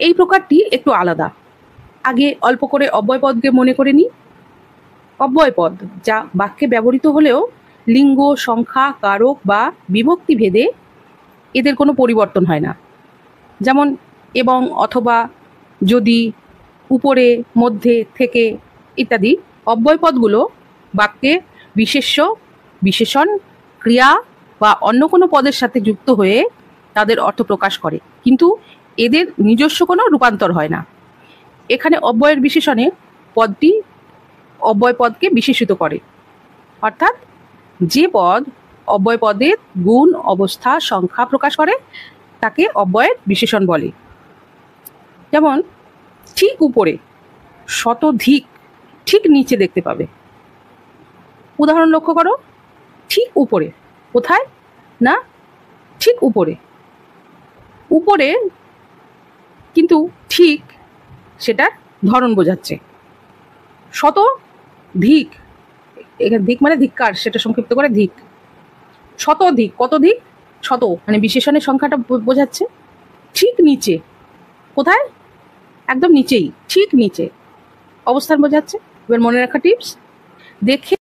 এই প্রকারটি একটু আলাদা। আগে অল্প করে অব্যয়পদকে মনে করে নিই। অব্যয়পদ যা বাক্যে ব্যবহৃত হলেও লিঙ্গ, সংখ্যা, কারক বা বিভক্তি ভেদে এদের কোনো পরিবর্তন হয় না। যেমন এবং, অথবা, যদি, উপরে, মধ্যে, থেকে ইত্যাদি অব্যয়পদগুলো বাক্যে বিশেষ্য, বিশেষণ, ক্রিয়া বা অন্য কোনো পদের সাথে যুক্ত হয়ে তাদের অর্থ প্রকাশ করে, কিন্তু এদের নিজস্ব কোনো রূপান্তর হয় না। এখানে অব্যয়ের বিশেষণে পদটি অব্যয়পদকে বিশেষিত করে, অর্থাৎ যে পদ অব্যয়পদের গুণ, অবস্থা, সংখ্যা প্রকাশ করে তাকে অব্যয়ের বিশেষণ বলে। যেমন ঠিক উপরে, শতধিক, ঠিক নিচে দেখতে পাবে। উদাহরণ লক্ষ্য করো, ঠিক উপরে, কোথায় না ঠিক উপরে। উপরে কিন্তু ঠিক সেটার ধরন বোঝাচ্ছে। শতধিক, এখানে ধিক মানে ধিক্কার, সেটা সংক্ষিপ্ত করে ধিক। শতধিক, কতধিক, শত মানে বিশেষণের সংখ্যাটা বোঝাচ্ছে। ঠিক নিচে, কোথায়, একদম নিচেই, ঠিক নিচে, অবস্থান বোঝাচ্ছে। এবার মনে রাখা টিপস, দেখে